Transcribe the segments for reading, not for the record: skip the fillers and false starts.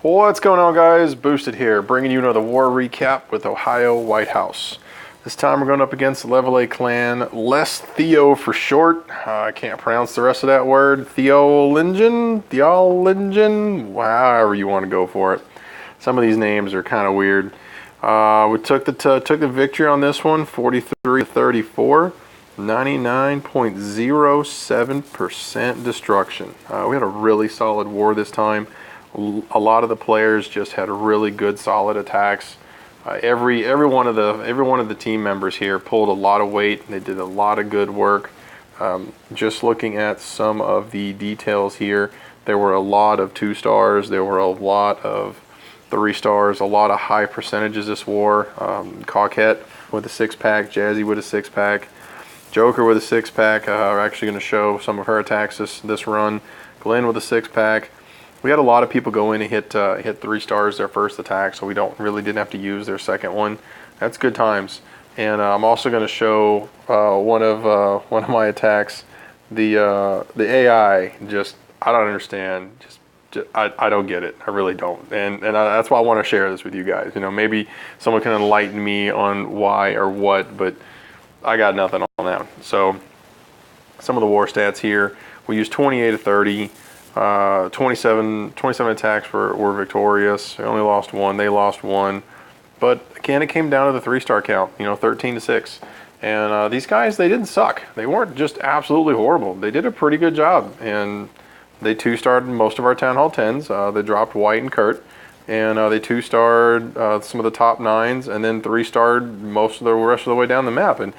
What's going on, guys? Boosted here, bringing you another war recap with Ohiowhthse. This time we're going up against the Level A clan, less Theo for short. I can't pronounce the rest of that word. Theolingien, however you want to go for it. Some of these names are kind of weird. We took the victory on this one, 43-34, 99.07% destruction. We had a really solid war this time. A lot of the players just had really good, solid attacks. Every one of the team members here pulled a lot of weight. They did a lot of good work. Just looking at some of the details here, there were a lot of 2 stars. There were a lot of 3 stars. A lot of high percentages this war. Coquette with a 6-pack, Jazzy with a 6-pack, Joker with a 6-pack. We're actually going to show some of her attacks this run. Glenn with a 6-pack. We had a lot of people go in and hit 3 stars their first attack, so we didn't have to use their second one. That's good times. And I'm also going to show one of my attacks. The AI, just I don't understand. I don't get it. I really don't. And that's why I want to share this with you guys. You know, maybe someone can enlighten me on why or what, but I got nothing on that. So some of the war stats here. We used 28 of 30. 27 attacks were victorious. They only lost 1. They lost 1. But again, it came down to the 3-star count, 13-6. And these guys, they didn't suck. They weren't just absolutely horrible. They did a pretty good job. And they 2-starred most of our Town Hall 10s. They dropped White and Kurt. And they 2-starred some of the top 9s, and then 3-starred most of the rest of the way down the map. And,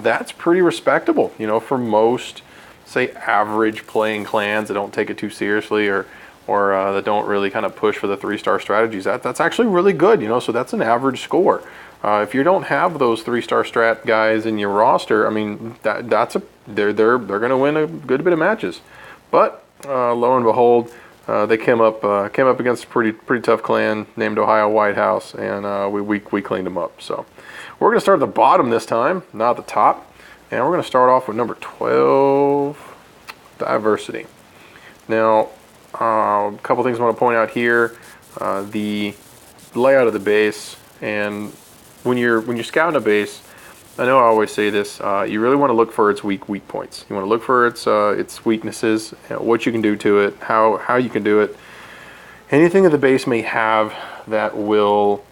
that's pretty respectable, for most, say, average playing clans that don't take it too seriously or that don't really kind of push for the 3-star strategies. That's actually really good, so that's an average score. If you don't have those 3-star strat guys in your roster, I mean, they're going to win a good bit of matches. But lo and behold, they came up against a pretty tough clan named Ohiowhthse, and we cleaned them up. So we're going to start at the bottom this time, not the top. And we're going to start off with number 12, Diversity. Now, a couple things I want to point out here. The layout of the base, and when you're scouting a base, I know I always say this, you really want to look for its weak points. You want to look for its weaknesses, what you can do to it, how you can do it. Anything that the base may have that will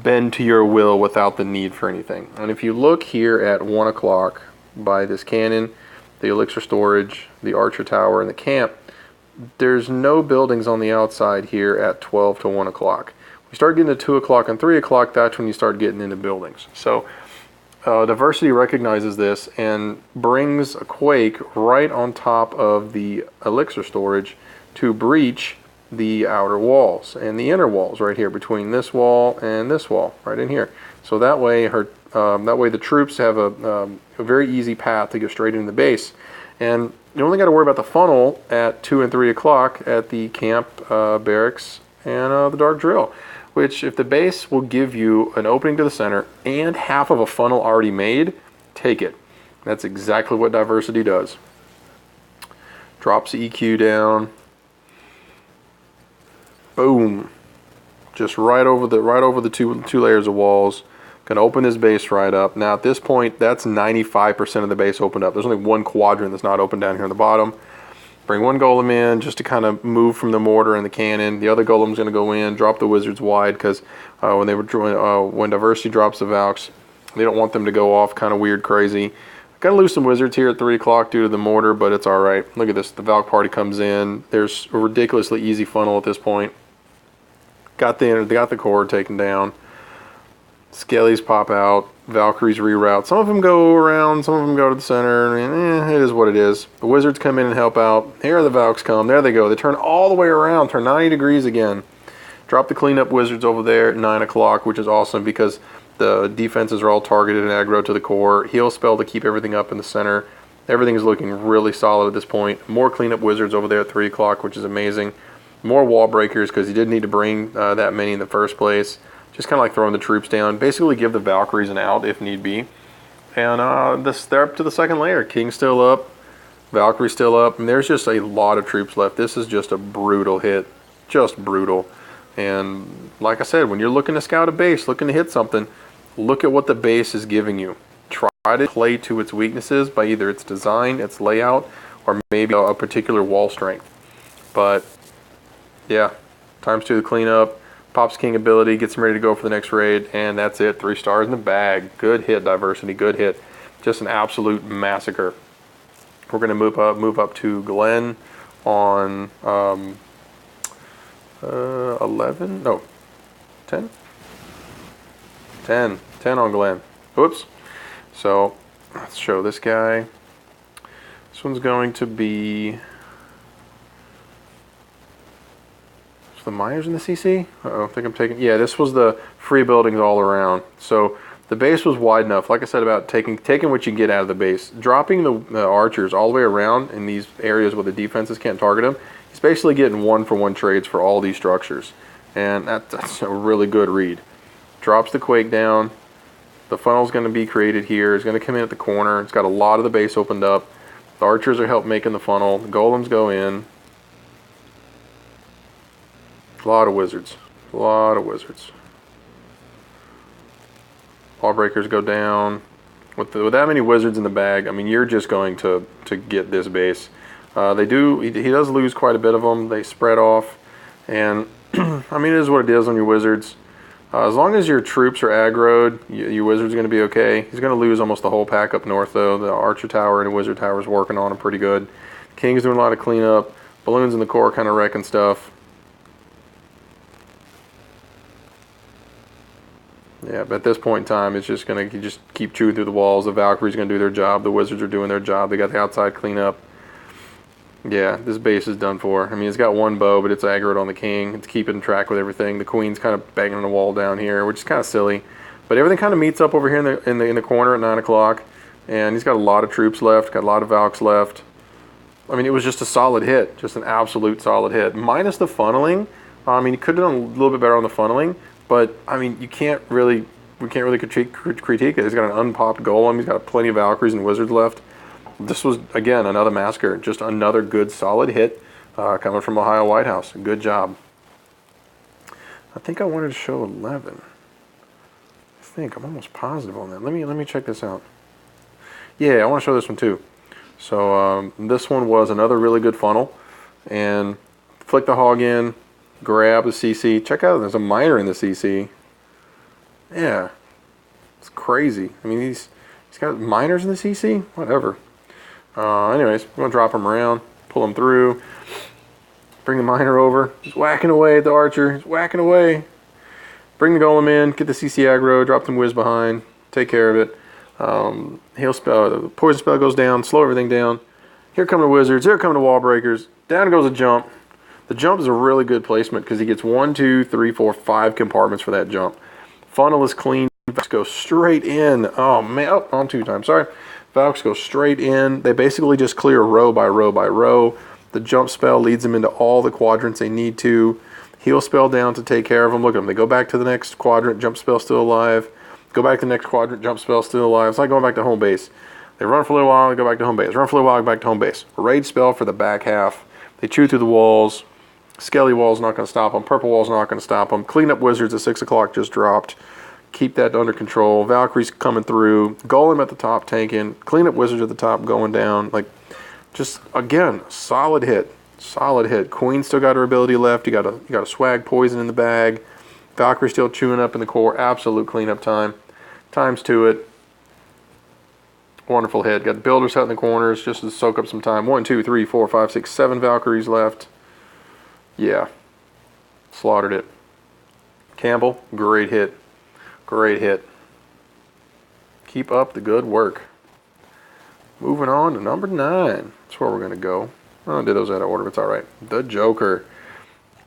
bend to your will without the need for anything. And if you look here at 1 o'clock by this cannon, the elixir storage, the archer tower, and the camp, there's no buildings on the outside here at 12 to 1 o'clock. We start getting to 2 o'clock and 3 o'clock, that's when you start getting into buildings. So Diversity recognizes this and brings a quake right on top of the elixir storage to breach the outer walls and the inner walls right here between this wall and this wall right in here. So that way the troops have a very easy path to go straight into the base. And you only got to worry about the funnel at 2 and 3 o'clock at the camp, barracks, and the dark drill, which if the base will give you an opening to the center and half of a funnel already made, take it. That's exactly what Diversity does. Drops the EQ down. Boom, just right over the two layers of walls. Gonna open this base right up. Now at this point, that's 95% of the base opened up. There's only 1 quadrant that's not open down here on the bottom. Bring 1 golem in just to kind of move from the mortar and the cannon. The other golem's gonna go in, drop the wizards wide, because when Diversity drops the Valks, they don't want them to go off kind of weird, crazy. Gonna lose some wizards here at 3 o'clock due to the mortar, but it's all right. Look at this, the Valk party comes in. There's a ridiculously easy funnel at this point. Got the core taken down. Skellies pop out. Valkyries reroute. Some of them go around. Some of them go to the center. And it is what it is. The wizards come in and help out. Here the Valks come. There they go. They turn all the way around. Turn 90 degrees again. Drop the cleanup wizards over there at 9 o'clock, which is awesome because the defenses are all targeted and aggro to the core. Heal spell to keep everything up in the center. Everything is looking really solid at this point. More cleanup wizards over there at 3 o'clock, which is amazing. More wall breakers because he didn't need to bring that many in the first place. Just kind of like throwing the troops down. Basically give the Valkyries an out if need be. And they're up to the second layer. King's still up. Valkyrie's still up. And there's just a lot of troops left. This is just a brutal hit. just brutal. And like I said, when you're looking to scout a base, looking to hit something, look at what the base is giving you. Try to play to its weaknesses by either its design, its layout, or maybe a particular wall strength. But yeah, ×2 the cleanup, pops king ability, gets him ready to go for the next raid, and that's it. 3 stars in the bag. Good hit, Diversity, good hit. Just an absolute massacre. We're going to move up to Glenn on 11, no, 10? 10 on Glenn. Oops. So let's show this guy. This one's going to be the miners in the CC. Uh-oh, I think I'm taking, yeah, this was the free buildings all around. So the base was wide enough, like I said, about taking what you get out of the base. Dropping the archers all the way around in these areas where the defenses can't target them, he's basically getting 1-for-1 trades for all these structures. And that's a really good read. Drops the quake down. The funnel's going to be created here. It's going to come in at the corner. It's got a lot of the base opened up. The archers are helping making the funnel. The golems go in. A lot of wizards. A lot of wizards. Wall breakers go down. With that many wizards in the bag, I mean, you're just going to get this base. He does lose quite a bit of them. They spread off. And, I mean, it is what it is on your wizards. As long as your troops are aggroed, your wizard's going to be okay. He's going to lose almost the whole pack up north, though. The archer tower and wizard tower is working on him pretty good. King's doing a lot of cleanup. Balloons in the core kind of wrecking stuff. Yeah, but at this point in time, it's just going to just keep chewing through the walls. The Valkyrie's going to do their job. The wizards are doing their job. They got the outside cleanup. Yeah, this base is done for. I mean, it's got 1 bow, but it's aggroed on the king. It's keeping track with everything. The queen's kind of banging on the wall down here, which is kind of silly. But everything kind of meets up over here in the corner at 9 o'clock. And he's got a lot of troops left, got a lot of Valks left. I mean, it was just a solid hit, just an absolute solid hit. Minus the funneling. I mean, he could have done a little bit better on the funneling. But, I mean, we can't really critique it. He's got an unpopped golem. He's got plenty of Valkyries and wizards left. This was, again, another massacre. Just another good, solid hit coming from Ohiowhthse. Good job. I think I wanted to show 11. I'm almost positive on that. Let me check this out. Yeah, I want to show this one too. So this one was another really good funnel. And flick the hog in. Grab the CC. Check out, there's a miner in the CC. Yeah. It's crazy. I mean, he's got miners in the CC? Whatever. Anyways, we're going to drop him around, pull him through, bring the miner over. He's whacking away at the archer. He's whacking away. Bring the golem in, get the CC aggro, drop some whiz behind, take care of it. Heal spell, the poison spell goes down, slow everything down. Here come the wizards, here come the wall breakers. Down goes a jump. The jump is a really good placement because he gets 1, 2, 3, 4, 5 compartments for that jump. Funnel is clean. Valks go straight in. Oh man, oh, on 2 times, sorry. Valks go straight in. They basically just clear row by row by row. The jump spell leads them into all the quadrants they need to. Heal spell down to take care of them. Look at them. They go back to the next quadrant. Jump spell still alive. Go back to the next quadrant. Jump spell still alive. It's like going back to home base. They run for a little while. They go back to home base. Run for a little while. Go back to home base. Rage spell for the back half. They chew through the walls. Skelly wall's not going to stop them. Purple wall's not going to stop them. Clean up wizards at 6 o'clock just dropped. Keep that under control. Valkyrie's coming through. Golem at the top tanking. Clean up wizards at the top going down. Like, just, again, solid hit. Solid hit. Queen still got her ability left. You got a swag poison in the bag. Valkyrie still chewing up in the core. Absolute cleanup time. ×2 it. Wonderful hit. Got the builders out in the corners just to soak up some time. 1, 2, 3, 4, 5, 6, 7 Valkyries left. Yeah. Slaughtered it. Campbell, great hit. Great hit. Keep up the good work. Moving on to number 9. That's where we're going to go. Oh, I did those out of order, but it's alright. The Joker.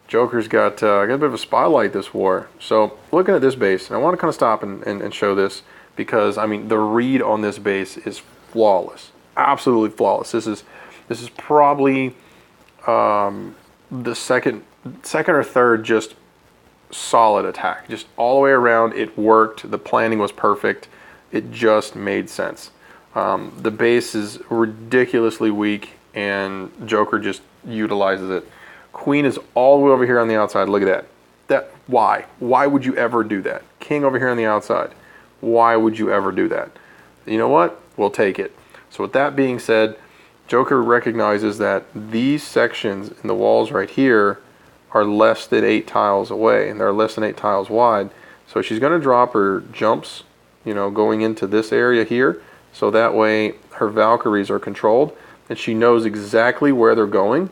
Joker's got a bit of a spotlight this war. So, looking at this base, and I want to kind of stop and show this because, I mean, the read on this base is flawless. Absolutely flawless. This is probably the second or third just solid attack. Just all the way around, it worked. The planning was perfect. It just made sense. The base is ridiculously weak, and Joker just utilizes it Queen is all the way over here on the outside. Look at that. Why? Why would you ever do that? King over here on the outside. Why would you ever do that? You know what? We'll take it. So with that being said, Joker recognizes that these sections in the walls right here are less than 8 tiles away, and they're less than 8 tiles wide. So she's going to drop her jumps, you know, going into this area here, so that way her Valkyries are controlled, and she knows exactly where they're going.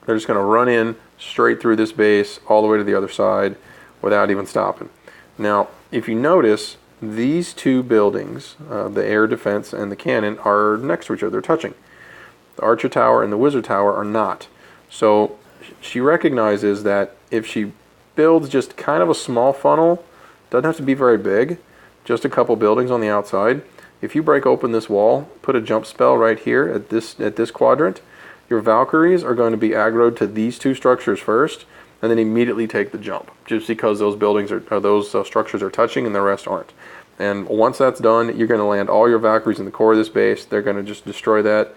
They're just going to run in straight through this base all the way to the other side without even stopping. Now, if you notice, these two buildings, the air defense and the cannon, are next to each other. They're touching. The Archer Tower and the Wizard Tower are not. So she recognizes that if she builds just kind of a small funnel, doesn't have to be very big, just a couple buildings on the outside. If you break open this wall, put a jump spell right here at this quadrant, your Valkyries are going to be aggroed to these two structures first, and then immediately take the jump, just because those buildings those structures are touching and the rest aren't. And once that's done, you're going to land all your Valkyries in the core of this base. They're going to just destroy that.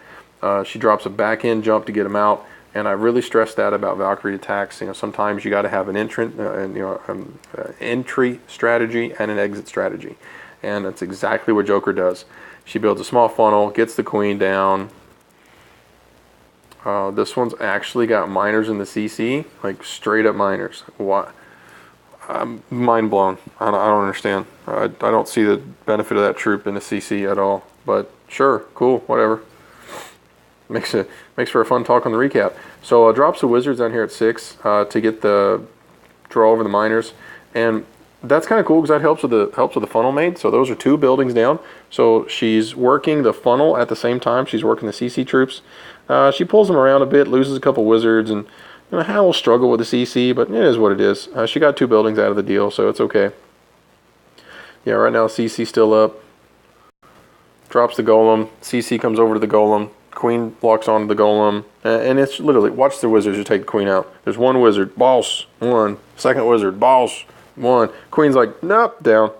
She drops a back end jump to get them out. And I really stress that about Valkyrie attacks. You know, sometimes you got to have an entry strategy and an exit strategy, and that's exactly what Joker does. She builds a small funnel, gets the Queen down. This one's actually got miners in the CC, like straight up miners. What? I'm mind blown. I don't understand. I don't see the benefit of that troop in the CC at all. But sure, cool, whatever. Makes for a fun talk on the recap. So drops the Wizards down here at 6 to get the draw over the miners, and that's kind of cool because that helps with the funnel mate. So those are 2 buildings down. So she's working the funnel at the same time she's working the CC troops. She pulls them around a bit, loses a couple Wizards, and you know, Hal will struggle with the CC, but it is what it is. She got 2 buildings out of the deal, so it's okay. Yeah, right now CC still up. Drops the Golem. CC comes over to the Golem. Queen locks onto the Golem, and it's literally, watch the Wizards just take the Queen out. There's 1 Wizard, boss, 1. Second Wizard, boss, 1. Queen's like, nope, down.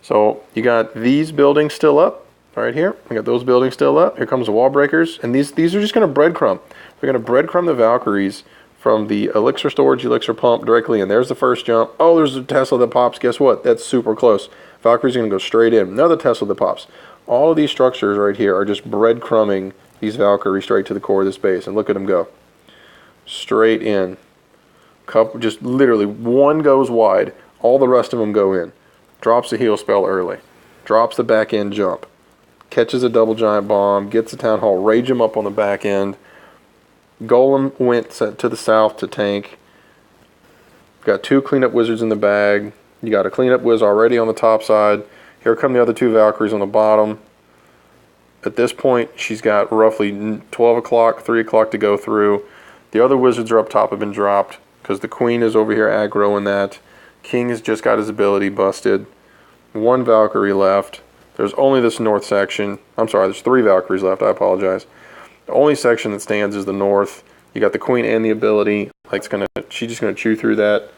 So you got these buildings still up right here. You got those buildings still up. Here comes the wall breakers, and these are just going to breadcrumb. They're going to breadcrumb the Valkyries from the elixir storage, elixir pump directly in. There's the first jump. Oh, there's a Tesla that pops. Guess what? That's super close. Valkyrie's going to go straight in. Another Tesla that pops. All of these structures right here are just breadcrumbing these Valkyries straight to the core of this base, and look at them go. Straight in. Just literally 1 goes wide, all the rest of them go in. Drops the heal spell early. Drops the back end jump. Catches a double giant bomb, gets the town hall, rage him up on the back end. Golem went to the south to tank. Got 2 cleanup Wizards in the bag. You got a cleanup Wiz already on the top side. Here come the other 2 Valkyries on the bottom. At this point, she's got roughly 12 o'clock, 3 o'clock to go through. The other Wizards are up top, have been dropped, because the Queen is over here aggroing that. King has just got his ability busted. 1 Valkyrie left. There's only this north section. I'm sorry, there's 3 Valkyries left, I apologize. The only section that stands is the north. You got the Queen and the ability. Like she's just gonna chew through that.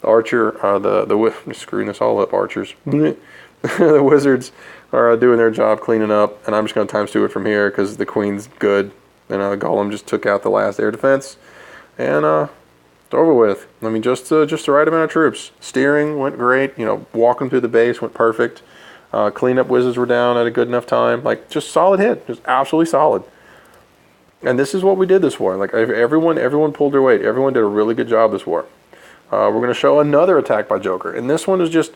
The Archer, I'm screwing this all up, Archers. The Wizards are doing their job cleaning up, and I'm just going to ×2 it from here because the Queen's good, and Golem just took out the last air defense, and it's over with. I mean, just the right amount of troops. Steering went great. You know, walking through the base went perfect. Cleanup Wizards were down at a good enough time. Like, just solid hit, just absolutely solid. And this is what we did this war. Like, everyone pulled their weight. Everyone did a really good job this war. We're going to show another attack by Joker, and this one is just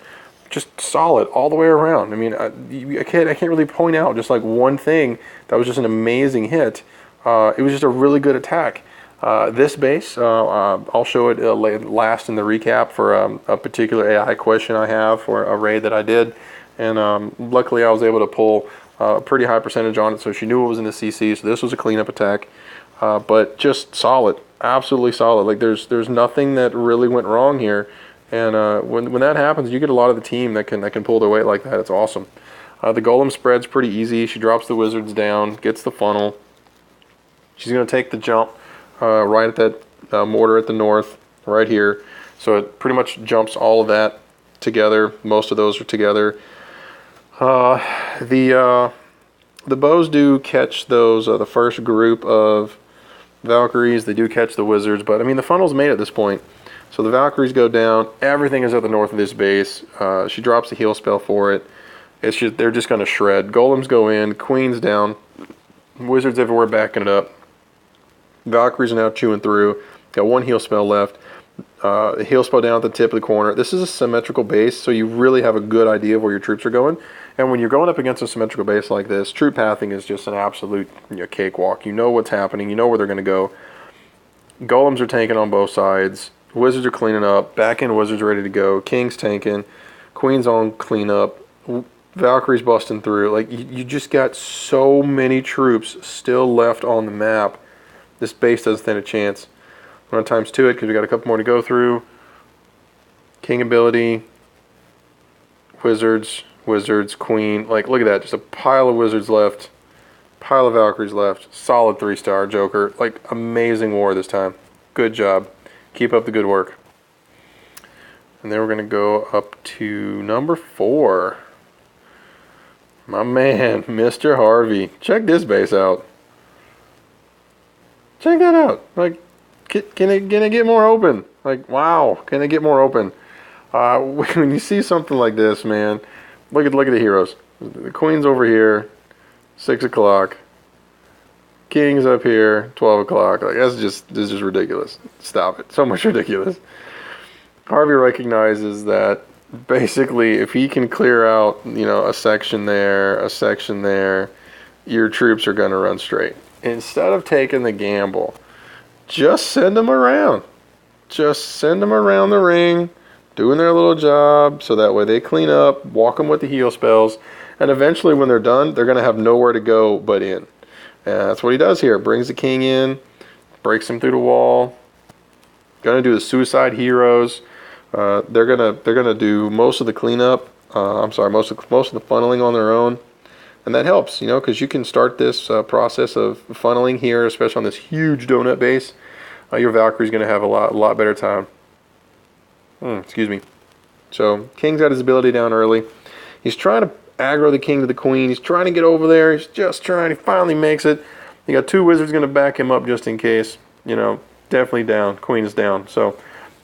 solid all the way around. I mean, I can't really point out just like one thing that was just an amazing hit. It was just a really good attack. This base, I'll show it last in the recap for a particular AI question I have for a raid that I did, and luckily I was able to pull a pretty high percentage on it, so she knew it was in the CC. So this was a cleanup attack, but just solid, absolutely solid. Like there's nothing that really went wrong here. And when that happens, you get a lot of the team that can pull their weight like that. It's awesome. The Golem spread's pretty easy. She drops the Wizards down, gets the funnel. She's going to take the jump right at that mortar at the north, right here. So it pretty much jumps all of that together. Most of those are together. The bows do catch those, the first group of Valkyries. They do catch the wizards, but I mean the funnel's made at this point. So the Valkyries go down. Everything is at the north of this base. She drops a heal spell for it. It's just they're just going to shred. Golems go in. Queen's down. Wizards everywhere backing it up. Valkyries are now chewing through. Got one heal spell left. Heal spell down at the tip of the corner. This is a symmetrical base, so you really have a good idea of where your troops are going. And when you're going up against a symmetrical base like this, troop pathing is just an absolute cakewalk. You know what's happening. You know where they're going to go. Golems are tanking on both sides. Wizards are cleaning up. Back end wizards ready to go. King's tanking. Queen's on cleanup. Valkyrie's busting through. Like, you just got so many troops still left on the map. This base doesn't stand a chance. I'm going to times 2 it because we got a couple more to go through. King ability. Wizards. Wizards. Queen. Like, look at that. Just a pile of wizards left. Pile of Valkyries left. Solid 3-star Joker. Like, amazing war this time. Good job. Keep up the good work. And then we're going to go up to number 4. My man, Mr. Harvey. Check this base out. Check that out. Like, can it get more open? Like, wow. Can it get more open? When you see something like this, man, look at the heroes. The Queen's over here, 6 o'clock. King's up here, 12 o'clock. Like, this is just ridiculous. Stop it. So much ridiculous. Harvey recognizes that basically if he can clear out, a section there, your troops are going to run straight. Instead of taking the gamble, just send them around. Just send them around the ring, doing their little job, so that way they clean up, walk them with the heal spells, and eventually when they're done, they're going to have nowhere to go but in. And that's what he does here. Brings the king in, breaks him through the wall. Going to do the suicide heroes. They're gonna do most of the cleanup. Most of the funneling on their own, and that helps, because you can start this process of funneling here, especially on this huge donut base. Your Valkyrie's gonna have a lot better time. Excuse me. So King's got his ability down early. He's trying to aggro the king to the queen. He's trying to get over there. He's just trying. He finally makes it. You got 2 wizards gonna back him up just in case. Definitely down. Queen is down. So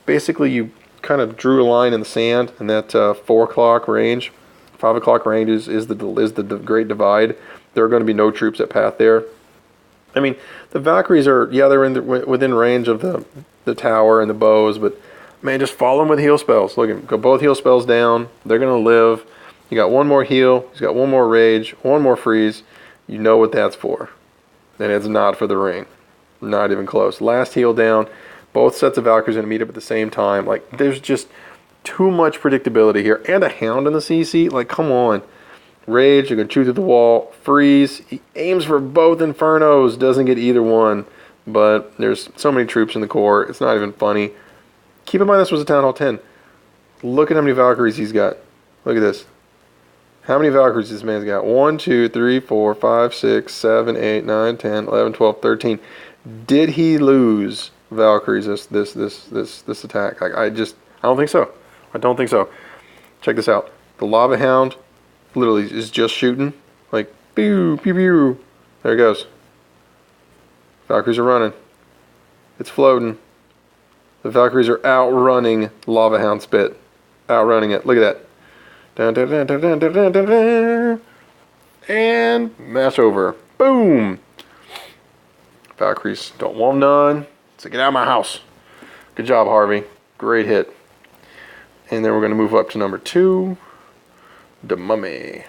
basically, you kind of drew a line in the sand in that 4 o'clock range. 5 o'clock range is the great divide. There are going to be no troops at path there. I mean, the Valkyries are, they're within range of the tower and the bows, but man, just follow them with heal spells. Look, go both heal spells down. They're going to live. You got one more heal. He's got one more rage, one more freeze. You know what that's for. And it's not for the ring. Not even close. Last heal down. Both sets of Valkyries are going to meet up at the same time. Like, there's just too much predictability here. And a Hound in the CC. Like, come on. Rage, you're going to chew through the wall. Freeze. He aims for both Infernos. Doesn't get either one. But there's so many troops in the core. It's not even funny. Keep in mind this was a Town Hall 10. Look at how many Valkyries he's got. Look at this. How many Valkyries this man's got? 1, 2, 3, 4, 5, 6, 7, 8, 9, 10, 11, 12, 13. Did he lose Valkyries this attack? Like, I don't think so. I don't think so. Check this out. The Lava Hound literally is just shooting. Like, pew, pew, pew. There it goes. Valkyries are running. It's floating. The Valkyries are outrunning Lava Hound Spit. Outrunning it. Look at that. Dun, dun, dun, dun, dun, dun, dun, dun. And match over. Boom. Valkyries don't want none. So get out of my house. Good job, Harvey. Great hit. And then we're going to move up to number 2. The Mummy.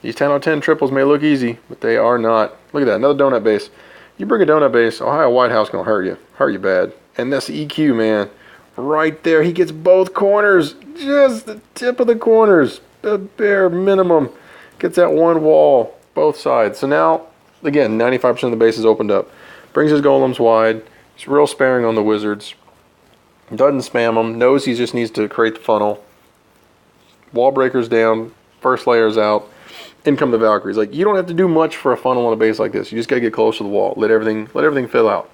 These 10 out of 10 triples may look easy, but they are not. Look at that. Another donut base. You bring a donut base, Ohio White House going to hurt you. Hurt you bad. And that's EQ, man. Right there. He gets both corners. Just the tip of the corners. The bare minimum. Gets that one wall. Both sides. So now, again, 95% of the base is opened up. Brings his golems wide. He's real sparing on the wizards. Doesn't spam them. Knows he just needs to create the funnel. Wall breakers down. First layers out. In come the Valkyries. Like, you don't have to do much for a funnel on a base like this. You just got to get close to the wall. Let everything fill out.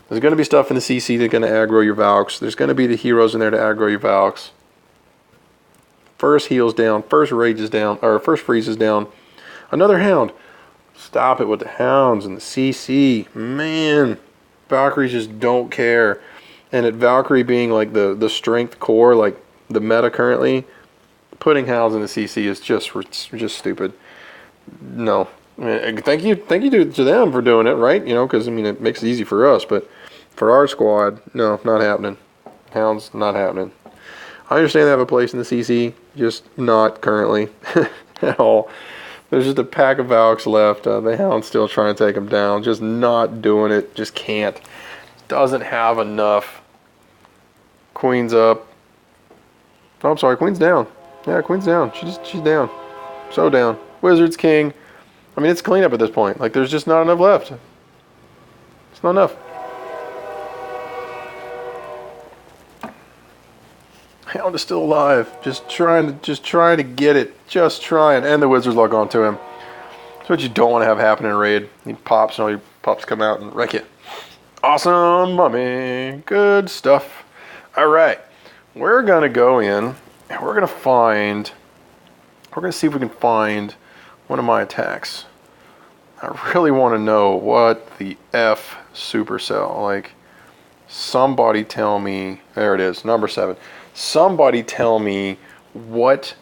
There's going to be stuff in the CC that's going to aggro your Valks. There's going to be the heroes in there to aggro your Valks. First heals down. First rage is down. Or first freeze is down. Another Hound. Stop it with the hounds and the CC. Man, Valkyries just don't care. And at Valkyrie being like the strength core, like the meta currently, putting hounds in the CC is just stupid. No. I mean, thank you to them for doing it, right? You know, because I mean it makes it easy for us, but for our squad, no, not happening. Hounds, not happening. I understand they have a place in the CC, just not currently at all. There's just a pack of Valks left. The Hound's still trying to take them down. Just not doing it. Just can't. Doesn't have enough. Queen's up. Oh, I'm sorry. Queen's down. Yeah, Queen's down. She's down. So down. Wizard's king. I mean, it's cleanup at this point. Like, there's just not enough left. It's not enough. Hound is still alive. Just trying to get it. Just trying. And the Wizards log on to him. That's what you don't want to have happen in a raid. He pops and all your pups come out and wreck it. Awesome, mummy. Good stuff. All right. We're going to go in and we're going to see if we can find one of my attacks. I really want to know what the F supercell. Like, somebody tell me. There it is, number 7. Somebody tell me what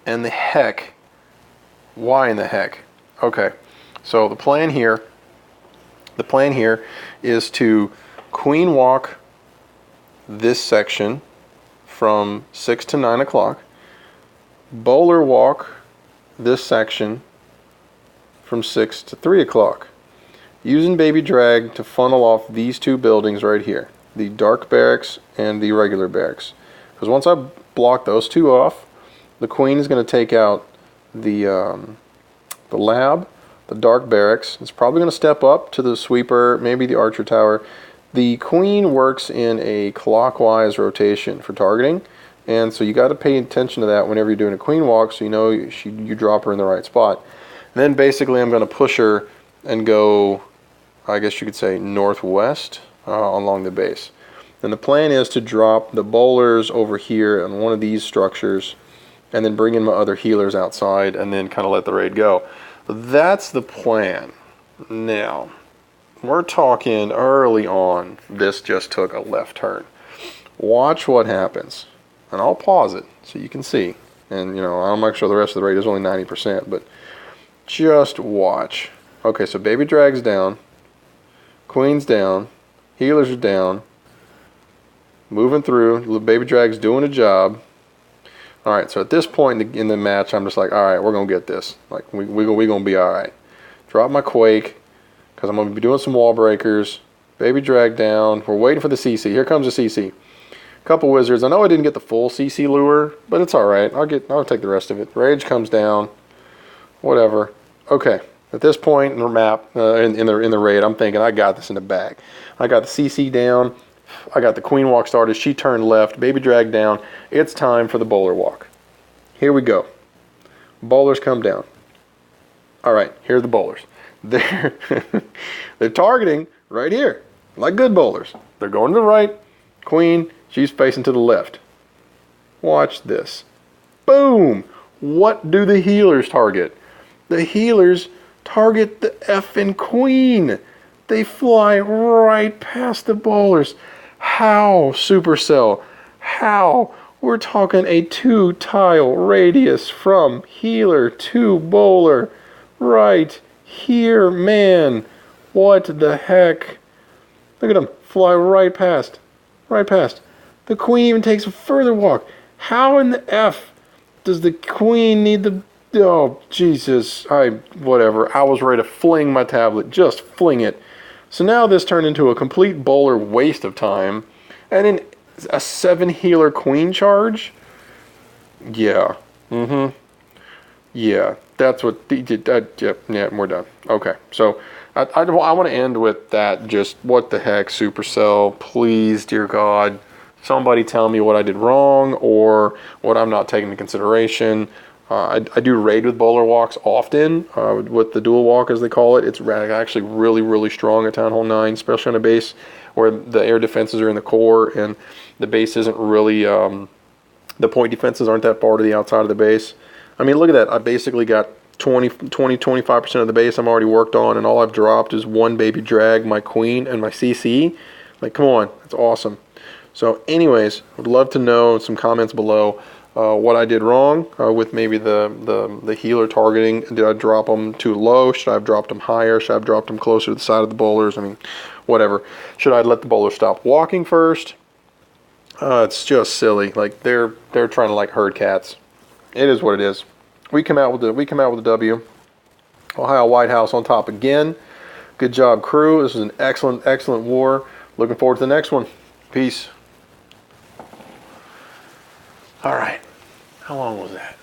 in the heck, why in the heck. Okay, so the plan here is to queen walk this section from 6 to 9 o'clock, bowler walk this section from 6 to 3 o'clock, using baby drag to funnel off these 2 buildings right here, the dark barracks and the regular barracks. Because once I block those 2 off, the queen is going to take out the lab, the dark barracks. It's probably going to step up to the sweeper, maybe the archer tower. The queen works in a clockwise rotation for targeting, and so you got to pay attention to that whenever you're doing a queen walk, so you know you drop her in the right spot. And then basically I'm going to push her and go, I guess you could say, northwest along the base. And the plan is to drop the bowlers over here on one of these structures and then bring in my other healers outside and then kind of let the raid go. That's the plan. Now, we're talking early on. This just took a left turn. Watch what happens. And I'll pause it so you can see. And, you know, I'm not sure the rest of the raid is only 90%, but just watch. Okay, so baby drag's down. Queen's down. Healers are down. Moving through. Little baby drag's doing a job. Alright, so at this point in the match, I'm just like, alright, we're going to get this. Like, we're going to be alright. Drop my Quake, because I'm going to be doing some wall breakers. Baby drag down. We're waiting for the CC. Here comes the CC. Couple wizards. I know I didn't get the full CC lure, but it's alright. I'll take the rest of it. Rage comes down. Whatever. Okay. At this point in the map, in the raid, I'm thinking I got this in the bag. I got the CC down. I got the queen walk started. She turned left. Baby drag down. It's time for the bowler walk. Here we go. Bowlers come down. All right, here's the bowlers. They're targeting right here, like good bowlers. They're going to the right. Queen, she's facing to the left. Watch this. Boom! What do the healers target? The healers target the effing queen. They fly right past the bowlers. How, Supercell? How? We're talking a 2-tile radius from healer to bowler. Right here, man. What the heck? Look at them. Fly right past. Right past. The queen even takes a further walk. How in the F does the queen need the... Oh, Jesus. Whatever. I was ready to fling my tablet. Just fling it. So now this turned into a complete bowler waste of time. And then a 7 healer queen charge? Yeah. Yeah. That's what... Yeah, we're done. Okay. So I want to end with that. Just what the heck, Supercell. Please, dear God. Somebody tell me what I did wrong or what I'm not taking into consideration. I do raid with bowler walks often, with the dual walk as they call it. It's actually really, really strong at Town Hall 9, especially on a base where the air defenses are in the core and the base isn't really, the point defenses aren't that far to the outside of the base. I mean, look at that. I basically got 25% of the base I'm already worked on, and all I've dropped is one baby drag, my queen, and my CC. Like, come on, that's awesome. So anyways, would love to know some comments below what I did wrong with maybe the healer targeting. Did I drop them too low? Should I have dropped them higher? Should I have dropped them closer to the side of the bowlers? I mean, whatever. Should I let the bowler stop walking first? It's just silly. Like, they're trying to like herd cats. It is what it is. We come out with the W. Ohiowhthse on top again. Good job, crew. This was an excellent war. Looking forward to the next one. Peace. All right. How long was that?